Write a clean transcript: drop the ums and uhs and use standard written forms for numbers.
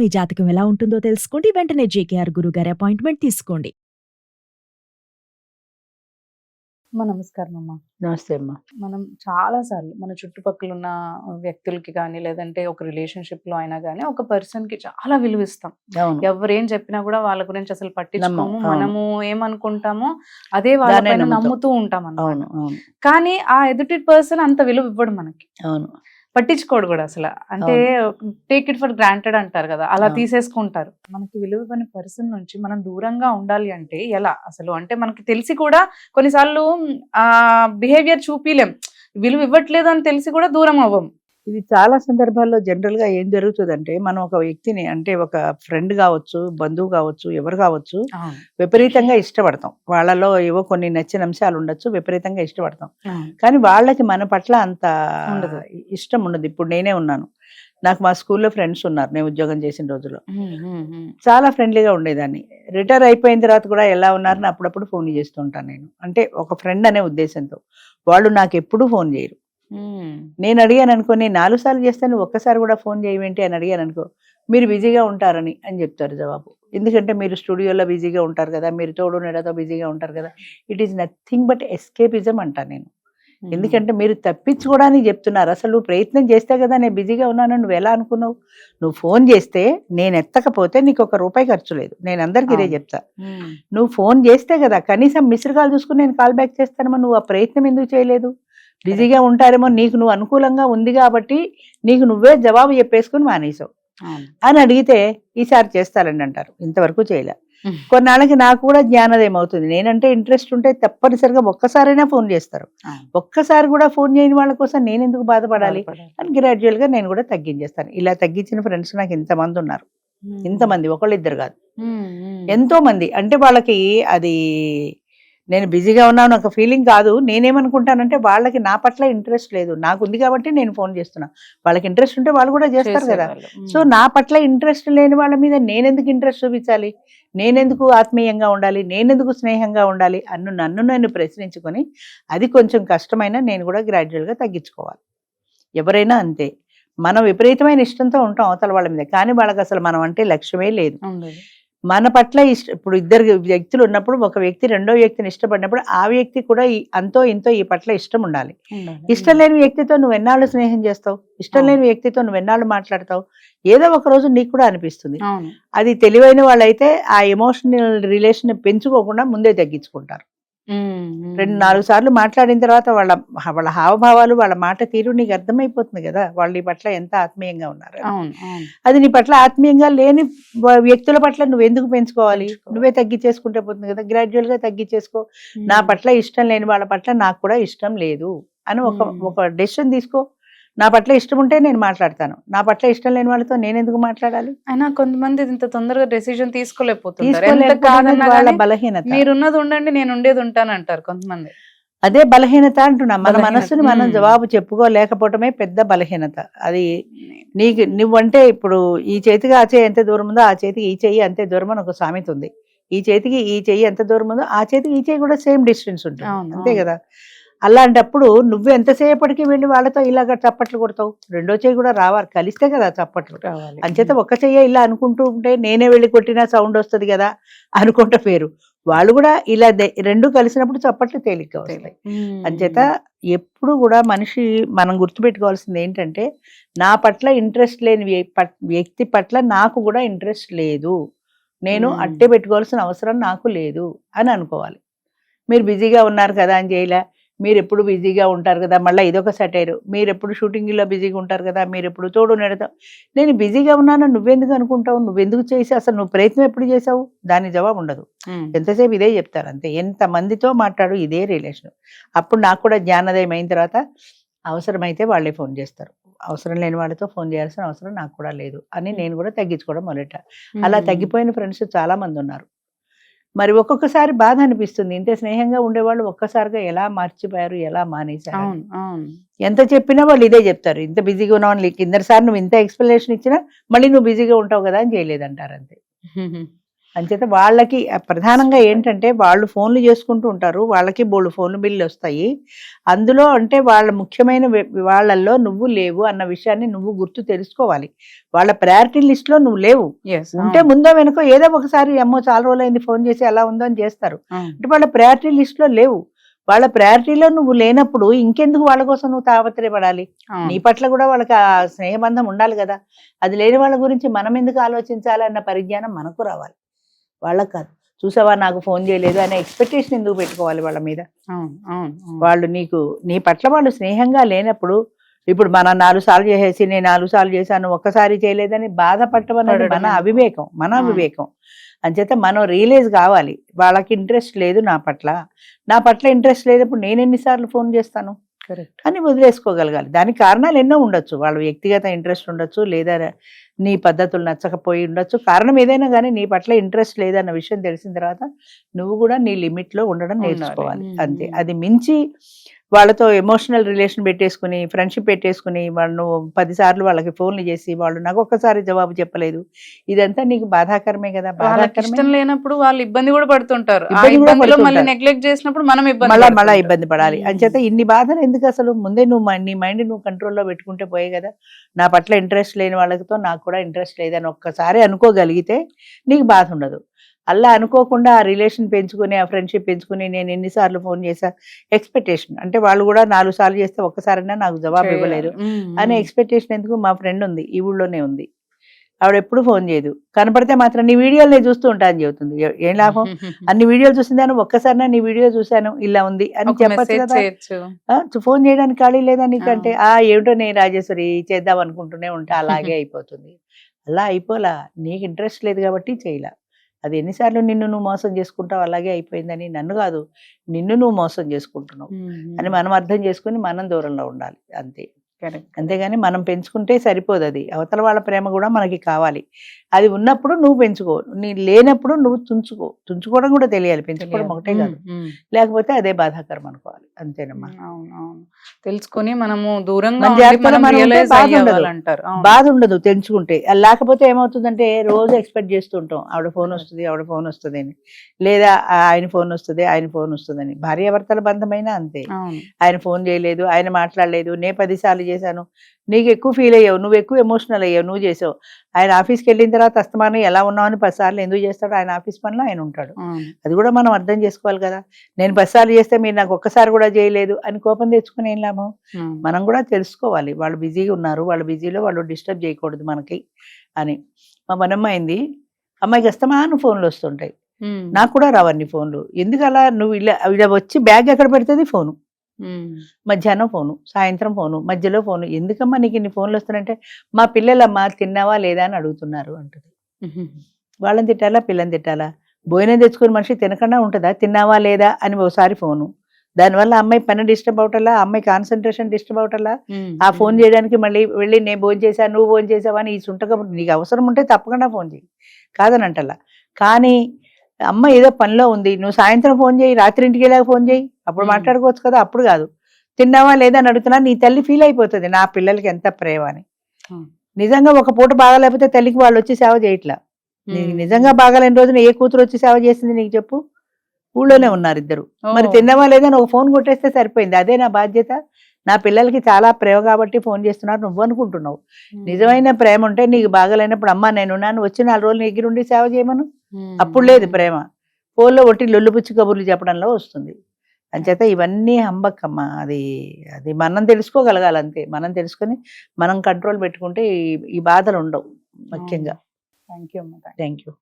మీ జాతకం ఎలా ఉంటుందో తెలుసుకోండి. వెంటనే జేకేఆర్ గురుగారి అపాయింట్మెంట్ తీసుకోండి. నమస్కారం అమ్మా. నమస్తే అమ్మా. మనం చాలా సార్లు మన చుట్టుపక్కల ఉన్న వ్యక్తులకి కానీ లేదంటే ఒక రిలేషన్షిప్ లో అయినా కానీ ఒక పర్సన్ కి చాలా విలువ ఇస్తాం. అవును. ఎవరేం చెప్పినా కూడా వాళ్ళ గురించి అసలు పట్టించుకోము. నమ్మం. అవును. మనము ఏమనుకుంటామో అదే వాళ్ళ దాన్నే పైన నమ్ముతాం. నమ్ముతూ ఉంటాం అన్నమాట. అవును. అవును. కానీ ఆ ఎదుటి పర్సన్ అంత విలువ ఇవ్వడు మనకి, అవును. పట్టించుకోడు కూడా అసలు. అంటే టేక్ ఇట్ ఫర్ గ్రాంటెడ్ అంటారు కదా, అలా తీసేసుకుంటారు. మనకి విలువ ఇవ్వని పర్సన్ నుంచి మనం దూరంగా ఉండాలి అంటే ఎలా అసలు? అంటే మనకి తెలిసి కూడా కొన్నిసార్లు ఆ బిహేవియర్ చూపిలేం, విలువ ఇవ్వట్లేదు అని తెలిసి కూడా దూరం అవ్వం. ఇది చాలా సందర్భాల్లో జనరల్ గా ఏం జరుగుతుందంటే, మనం ఒక వ్యక్తిని అంటే ఒక ఫ్రెండ్ కావచ్చు, బంధువు కావచ్చు, ఎవరు కావచ్చు, విపరీతంగా ఇష్టపడతాం. వాళ్ళలో ఏవో కొన్ని నచ్చిన అంశాలు ఉండొచ్చు, విపరీతంగా ఇష్టపడతాం. కానీ వాళ్ళకి మన పట్ల అంత ఉండదు. ఇష్టం ఉండదు. ఇప్పుడు నేనే ఉన్నాను, నాకు మా స్కూల్లో ఫ్రెండ్స్ ఉన్నారు నేను ఉద్యోగం చేసిన రోజుల్లో. చాలా ఫ్రెండ్లీగా ఉండేదాన్ని. రిటైర్ అయిపోయిన తర్వాత కూడా ఎలా ఉన్నారని అప్పుడప్పుడు ఫోన్ చేస్తూ ఉంటాను నేను. అంటే ఒక ఫ్రెండ్ అనే ఉద్దేశంతో. వాళ్ళు నాకు ఎప్పుడూ ఫోన్ చేయరు. నేను అడిగాను అనుకో, నేను 4 సార్లు చేస్తాను, ఒక్కసారి కూడా ఫోన్ చేయమేంటి అని అడిగాను అనుకో, మీరు బిజీగా ఉంటారని అని చెప్తారు జవాబు. ఎందుకంటే మీరు స్టూడియోలో బిజీగా ఉంటారు కదా, మీరు తోడు నీడతో బిజీగా ఉంటారు కదా. It is nothing but escapism అంటాను నేను. ఎందుకంటే మీరు తప్పించుకోవడానికి చెప్తున్నారు. అసలు నువ్వు ప్రయత్నం చేస్తే కదా నేను బిజీగా ఉన్నాను, నువ్వు ఎలా అనుకున్నావు? నువ్వు ఫోన్ చేస్తే నేను ఎత్తకపోతే నీకు ₹1 ఖర్చు లేదు. నేను అందరికి ఇదే చెప్తా. నువ్వు ఫోన్ చేస్తే కదా, కనీసం మిస్డ్ కాల్ చూసుకుని నేను కాల్ బ్యాక్ చేస్తానమ్మా, నువ్వు ఆ ప్రయత్నం ఎందుకు చేయలేదు? బిజీగా ఉంటారేమో, నీకు నువ్వు అనుకూలంగా ఉంది కాబట్టి నీకు నువ్వే జవాబు చెప్పేసుకుని మానేసావు అని అడిగితే ఈసారి చేస్తారండి అంటారు. ఇంతవరకు చేయలే. కొన్నాళ్ళకి నాకు కూడా జ్ఞానోదయం అవుతుంది. నేనంటే ఇంట్రెస్ట్ ఉంటే తప్పనిసరిగా ఒక్కసారైనా ఫోన్ చేస్తారు. ఒక్కసారి కూడా ఫోన్ చేయని వాళ్ళ కోసం నేను ఎందుకు బాధపడాలి అని గ్రాడ్యువల్ గా నేను కూడా తగ్గించేస్తాను. ఇలా తగ్గించిన ఫ్రెండ్స్ నాకు ఇంతమంది ఉన్నారు. ఇంతమంది, ఒకళ్ళిద్దరు కాదు, ఎంతో మంది. అంటే వాళ్ళకి అది నేను బిజీగా ఉన్నాను ఒక ఫీలింగ్ కాదు. నేనేమనుకుంటానంటే వాళ్ళకి నా పట్ల ఇంట్రెస్ట్ లేదు, నాకు ఉంది కాబట్టి నేను ఫోన్ చేస్తున్నా. వాళ్ళకి ఇంట్రెస్ట్ ఉంటే వాళ్ళు కూడా చేస్తారు కదా. సో నా పట్ల ఇంట్రెస్ట్ లేని వాళ్ళ మీద నేనెందుకు ఇంట్రెస్ట్ చూపించాలి, నేనెందుకు ఆత్మీయంగా ఉండాలి, నేనెందుకు స్నేహంగా ఉండాలి నన్ను నేను ప్రశ్నించుకొని, అది కొంచెం కష్టమైనా నేను కూడా గ్రాడ్యువల్గా తగ్గించుకోవాలి. ఎవరైనా అంతే, మనం విపరీతమైన ఇష్టంతో ఉంటాం అవతల వాళ్ళ మీద, కానీ వాళ్ళకి అసలు మనం అంటే లక్ష్యమే లేదు. మన పట్ల ఇప్పుడు ఇద్దరు వ్యక్తులు ఉన్నప్పుడు ఒక వ్యక్తి రెండో వ్యక్తిని ఇష్టపడినప్పుడు ఆ వ్యక్తి కూడా అంతో ఇంతో ఈ పట్ల ఇష్టం ఉండాలి. ఇష్టం లేని వ్యక్తితో నువ్వు ఎన్నాళ్ళు స్నేహం చేస్తావు, ఇష్టం లేని వ్యక్తితో నువ్వు ఎన్నాళ్ళు మాట్లాడతావు? ఏదో ఒక రోజు నీకు కూడా అనిపిస్తుంది. అది తెలివైన వాళ్ళైతే ఆ ఎమోషనల్ రిలేషన్ పెంచుకోకుండా ముందే తగ్గించుకుంటారు. 2-4 సార్లు మాట్లాడిన తర్వాత వాళ్ళ హావభావాలు, వాళ్ళ మాట తీరు నీకు అర్థమైపోతుంది కదా, వాళ్ళు నీ పట్ల ఎంత ఆత్మీయంగా ఉన్నారు. అది నీ పట్ల ఆత్మీయంగా లేని వ్యక్తుల పట్ల నువ్వు ఎందుకు పెంచుకోవాలి? నువ్వే తగ్గించేసుకుంటే పోతుంది కదా. గ్రాడ్యువల్ గా తగ్గించేసుకో. నా పట్ల ఇష్టం లేని వాళ్ళ పట్ల నాకు కూడా ఇష్టం లేదు అని ఒక డెసిషన్ తీసుకో. నా పట్ల ఇష్టం ఉంటే నేను మాట్లాడతాను, నా పట్ల ఇష్టం లేని వాళ్ళతో నేను ఎందుకు మాట్లాడాలి? అయినా కొంతమంది ఇంత తొందరగా డెసిషన్ తీసుకోలేకపోతున్నారు. వాళ్ళ బలహీనత. మీరున్నది ఉండండి, నేను ఉండేది ఉంటాను అంటారు కొంతమంది. అదే బలహీనత అంటున్నా. మన మనస్సుని మనం జవాబు చెప్పుకోలేకపోవటమే పెద్ద బలహీనత. అది నువ్వంటే ఇప్పుడు ఈ చేతికి ఆ చేయి ఎంత దూరం ఉందో ఆ చేతికి ఈ చెయ్యి అంతే దూరం అని ఒక సామెత ఉంది. ఈ చేతికి ఈ చెయ్యి ఎంత దూరం ఉందో ఆ చేతికి ఈ చెయ్యి కూడా సేమ్ డిస్టెన్స్ ఉంటుంది, అంతే కదా. అలాంటప్పుడు నువ్వు ఎంతసేపటికి వెళ్ళి వాళ్ళతో ఇలాగ చప్పట్లు కొడతావు? రెండో చెయ్యి కూడా రావాలి, కలిస్తే కదా చప్పట్లు రావాలి. అంచేత ఒక్క చెయ్యి ఇలా అనుకుంటూ ఉంటే నేనే వెళ్ళి కొట్టినా సౌండ్ వస్తుంది కదా అనుకుంటే పేరు. వాళ్ళు కూడా ఇలా రెండు కలిసినప్పుడు చప్పట్లు తేలిక వస్తాయి. అంచేత ఎప్పుడు కూడా మనిషి మనం గుర్తుపెట్టుకోవాల్సింది ఏంటంటే, నా పట్ల ఇంట్రెస్ట్ లేని వ్యక్తి పట్ల నాకు కూడా ఇంట్రెస్ట్ లేదు, నేను అట్టే పెట్టుకోవాల్సిన అవసరం నాకు లేదు అని అనుకోవాలి. మీరు బిజీగా ఉన్నారు కదా అని చేయలే, మీరు ఎప్పుడు బిజీగా ఉంటారు కదా, మళ్ళీ ఇదొక సెటైరు, మీరు ఎప్పుడు షూటింగ్లో బిజీగా ఉంటారు కదా, మీరు ఎప్పుడు తోడు నెడతావు. నేను బిజీగా ఉన్నాను నువ్వెందుకు అనుకుంటావు, నువ్వెందుకు చేసి అసలు నువ్వు ప్రయత్నం ఎప్పుడు చేసావు? దాని జవాబు ఉండదు. ఎంతసేపు ఇదే చెప్తారు అంతే. ఎంతమందితో మాట్లాడు ఇదే రిలేషన్. అప్పుడు నాకు కూడా జ్ఞానోదయం అయిన తర్వాత అవసరమైతే వాళ్ళే ఫోన్ చేస్తారు, అవసరం లేని వాళ్ళతో ఫోన్ చేయాల్సిన అవసరం నాకు కూడా లేదు అని నేను కూడా తగ్గించుకోవడం మొదలెట్టా. అలా తగ్గిపోయిన ఫ్రెండ్స్ చాలా మంది ఉన్నారు. మరి ఒక్కొక్కసారి బాధ అనిపిస్తుంది, ఇంత స్నేహంగా ఉండేవాళ్ళు ఒక్కసారిగా ఎలా మర్చిపోయారు, ఎలా మానేశారు. ఎంత చెప్పినా వాళ్ళు ఇదే చెప్తారు, ఇంత బిజీగా ఉన్నావు, కిందసారి నువ్వు ఇంత ఎక్స్ప్లెనేషన్ ఇచ్చినా మళ్ళీ నువ్వు బిజీగా ఉంటావు కదా అని చేయలేదంటారు అంతే. అంచేత వాళ్ళకి ప్రధానంగా ఏంటంటే వాళ్ళు ఫోన్లు చేసుకుంటూ ఉంటారు, వాళ్ళకి బోల్డు ఫోన్ బిల్లు వస్తాయి. అందులో అంటే వాళ్ళ ముఖ్యమైన వాళ్ళల్లో నువ్వు లేవు అన్న విషయాన్ని నువ్వు గుర్తు తెలుసుకోవాలి. వాళ్ళ ప్రయారిటీ లిస్ట్ లో నువ్వు లేవు. Yes, ఉంటే ముందో వెనుకో ఏదో ఒకసారి అమ్మో చాలా రోజులైంది ఫోన్ చేసి ఎలా ఉందో అని చేస్తారు. అవును. అంటే వాళ్ళ ప్రయారిటీ లిస్ట్ లో లేవు. వాళ్ళ ప్రయారిటీలో నువ్వు లేనప్పుడు ఇంకెందుకు వాళ్ళ కోసం నువ్వు తాపత్రయపడాలి? అవును. నీ పట్ల కూడా వాళ్ళకి ఆ స్నేహబంధం ఉండాలి కదా. అది లేని వాళ్ళ గురించి మనం ఎందుకు ఆలోచించాలి అన్న పరిజ్ఞానం మనకు రావాలి, వాళ్ళకి కాదు. చూసావా నాకు ఫోన్ చేయలేదు అనే ఎక్స్పెక్టేషన్ ఎందుకు పెట్టుకోవాలి వాళ్ళ మీద? అవును, అవును, అవును. వాళ్ళు నీ పట్ల వాళ్ళు స్నేహంగా లేనప్పుడు, ఇప్పుడు మనం 4 సార్లు చేసేసి నేను 4 సార్లు చేశాను ఒక్కసారి చేయలేదని బాధపడటం అనేది పడడం మన ఎందుకు? అవివేకం, మన అవును. అవివేకం. అంచేత మనం రియలైజ్ కావాలి, వాళ్ళకి ఇంట్రెస్ట్ లేదు నా పట్ల ఇంట్రెస్ట్ లేనప్పుడు నేను ఎన్నిసార్లు ఫోన్ చేస్తాను Correct. అని వదిలేసుకోగలగాలి. దానికి కారణాలు ఎన్నో ఉండొచ్చు, వాళ్ళ వ్యక్తిగత ఇంట్రెస్ట్ ఉండొచ్చు, లేదా నీ పద్ధతులు నచ్చకపోయి ఉండొచ్చు. కారణం ఏదైనా కానీ నీ పట్ల ఇంట్రెస్ట్ లేదన్న విషయం తెలిసిన తర్వాత నువ్వు కూడా నీ లిమిట్లో ఉండడం ఉండాలి. నేర్చుకోవాలి. అంతే. మ్మ్. అది మించి వాళ్ళతో ఎమోషనల్ రిలేషన్ పెట్టేసుకుని, ఫ్రెండ్షిప్ పెట్టేసుకుని, వాళ్ళు 10 సార్లు వాళ్ళకి ఫోన్లు చేసి వాళ్ళు నాకు ఒక్కసారి జవాబు చెప్పలేదు, ఇదంతా నీకు బాధాకరమే కదా. వాళ్ళకి ఇష్టం లేనప్పుడు వాళ్ళు ఇబ్బంది కూడా పడుతుంటారు. ఆ ఇబ్బంది కూడా ఇబ్బందిలో మళ్ళీ పడుతుంటారు. నెగ్లెక్ట్ చేసినప్పుడు మనం ఇబ్బంది మళ్ళా పడుతుంటాం. ఇబ్బంది పడాలి. మ్మ్. అంచేత ఇన్ని బాధలు ఎందుకు అసలు? ముందే నువ్వు నీ మైండ్ నువ్వు కంట్రోల్లో పెట్టుకుంటే పోయే కదా. నా పట్ల ఇంట్రెస్ట్ లేని వాళ్ళతో నాకు కూడా ఇంట్రెస్ట్ లేదని ఒక్కసారి అనుకోగలిగితే నీకు బాధ ఉండదు. అలా అనుకోకుండా ఆ రిలేషన్ పెంచుకుని, ఆ ఫ్రెండ్షిప్ పెంచుకుని, నేను ఎన్నిసార్లు ఫోన్ చేశా ఎక్స్పెక్టేషన్, అంటే వాళ్ళు కూడా 4 సార్లు చేస్తే ఒక్కసారైనా నాకు జవాబు ఇవ్వలేదు అనే ఎక్స్పెక్టేషన్ ఎందుకు? మా ఫ్రెండ్ ఉంది, ఈ ఊళ్ళోనే ఉంది, ఆవిడ ఎప్పుడు ఫోన్ చేయదు, కనపడితే మాత్రం నీ వీడియోలు నేను చూస్తూ ఉంటా అని చెబుతుంది. ఏం లాభం? అన్ని వీడియోలు చూసిందాను, ఒక్కసారినా నీ వీడియో చూశాను ఇలా ఉంది అని చెప్పచ్చు కదా. ఫోన్ చేయడానికి ఖాళీ లేదా నీకంటే? ఏమిటో నేను రాజేశ్వరి చేద్దాం అనుకుంటూనే ఉంటా, అలాగే అయిపోతుంది. అలా అయిపోలా, నీకు ఇంట్రెస్ట్ లేదు కాబట్టి చేయలా. అది ఎన్నిసార్లు నిన్ను నువ్వు మోసం చేసుకుంటావు, అలాగే అయిపోయిందని. నన్ను కాదు, నిన్ను నువ్వు మోసం చేసుకుంటున్నావు అని మనం అర్థం చేసుకుని మనం దూరంలో ఉండాలి, అంతే. అంతేగాని మనం పెంచుకుంటే సరిపోదు, అది అవతల వాళ్ళ ప్రేమ కూడా మనకి కావాలి. అది ఉన్నప్పుడు నువ్వు పెంచుకో, నీ లేనప్పుడు నువ్వు తుంచుకోవడం కూడా తెలియాలి, పెంచుకోవడం ఒకటే కాదు. లేకపోతే అదే బాధాకరం అనుకోవాలి, అంతేనమ్మా. తెలుసుకొని మనము దూరంగా మన ఉండి జాగ్రత్తలో మనం మనం ఉంటే realize బాధ ఉండదు. అయ్యేవాళ్ళంటారు. అవును. బాధ ఉండదు తెంచుకుంటే. లేకపోతే ఏమవుతుందంటే రోజు ఎక్స్పెక్ట్ చేస్తుంటాం, ఆవిడ ఫోన్ వస్తుంది అని, లేదా ఆయన ఫోన్ వస్తుంది అని. భార్యాభర్తల బంధమైనా అంతే. అవును. ఆయన ఫోన్ చేయలేదు, ఆయన మాట్లాడలేదు, నే 10 సార్లు చేశాను, నీకు ఎక్కువ ఫీల్ అయ్యావు, నువ్వు ఎక్కువ ఎమోషనల్ అయ్యావు, నువ్వు చేసావు. ఆయన ఆఫీస్కి వెళ్ళిన తర్వాత అస్తమానం ఎలా ఉన్నావు అని 10 సార్లు ఎందుకు చేస్తాడు? ఆయన ఆఫీస్ పనిలో ఆయన ఉంటాడు. అవును. అది కూడా మనం అర్థం చేసుకోవాలి కదా. నేను 10 సార్లు చేస్తే మీరు నాకు ఒక్కసారి కూడా చేయలేదు అని కోపం తెచ్చుకుని ఏం లాభం? అవును. మనం కూడా తెలుసుకోవాలి, వాళ్ళు బిజీగా ఉన్నారు, వాళ్ళ బిజీలో వాళ్ళు డిస్టర్బ్ చేయకూడదు మనకి అని. మా పనమ్మాయింది, అమ్మాయికి అస్తమానం ఫోన్లు వస్తుంటాయి, నాకు కూడా రావన్ని ఫోన్లు. ఎందుకు అలా? నువ్వు ఇలా వచ్చి బ్యాగ్ ఎక్కడ పెడుతుంది? ఫోను. మధ్యాహ్నం ఫోను, సాయంత్రం ఫోను, మధ్యలో ఫోను. ఎందుకమ్మా నీకు ఇన్ని ఫోన్లు వస్తున్నాయంటే, మా పిల్లలమ్మా తిన్నావా లేదా అని అడుగుతున్నారు అంటుంది. వాళ్ళని తిట్టాలా, పిల్లని తిట్టాలా? భోజనం తెచ్చుకుని మనిషి తినకుండా ఉంటుందా? తిన్నావా లేదా అని ఒకసారి ఫోను. దానివల్ల అమ్మాయి పని డిస్టర్బ్ అవటల్లా, అమ్మాయి కాన్సన్ట్రేషన్ డిస్టర్బ్ అవటల్లా. ఆ ఫోన్ చేయడానికి మళ్ళీ వెళ్ళి నేను భోజనం చేశాను, నువ్వు భోజనం చేసావా అని ఈ సుంటగా, నీకు అవసరం ఉంటే తప్పకుండా ఫోన్ చేయి, కాదనంటల్లా. కానీ అమ్మ ఏదో పనిలో ఉంది, నువ్వు సాయంత్రం ఫోన్ చేయి, రాత్రి ఇంటికి వెళ్ళాక ఫోన్ చేయి, అప్పుడు మాట్లాడుకోవచ్చు కదా. అప్పుడు కాదు, తిన్నావా లేదా అని అడుగుతున్నా, నీ తల్లి ఫీల్ అయిపోతుంది నా పిల్లలకి ఎంత ప్రేమ అని. నిజంగా ఒక పూట బాగాలేకపోతే తల్లికి వాళ్ళు వచ్చి సేవ చేయట్లా. నీకు నిజంగా బాగాలేని రోజున ఏ కూతురు వచ్చి సేవ చేసింది నీకు చెప్పు? ఊళ్ళోనే ఉన్నారు ఇద్దరు. మరి తిన్నావా లేదా అని ఒక ఫోన్ కొట్టేస్తే సరిపోయింది. అదే నా బాధ్యత. నా పిల్లలకి చాలా ప్రేమ కాబట్టి ఫోన్ చేస్తున్నారు నువ్వు అనుకుంటున్నావు. నిజమైన ప్రేమ ఉంటే నీకు బాగాలేనప్పుడు అమ్మ నేనున్నాను, వచ్చి 4 రోజులు నీ దగ్గర ఉండి సేవ చేయమను. అప్పుడు లేదు ప్రేమ, ఫోన్లో ఒట్టి లొల్లుపుచ్చి కబుర్లు చెప్పడంలో వస్తుంది. అంచేత ఇవన్నీ హంబక్కమ్మ. అది మనం తెలుసుకోగలగాలి, అంతే. మనం తెలుసుకొని మనం కంట్రోల్ పెట్టుకుంటే ఈ బాధలు ఉండవు ముఖ్యంగా. Thank you. Thank you.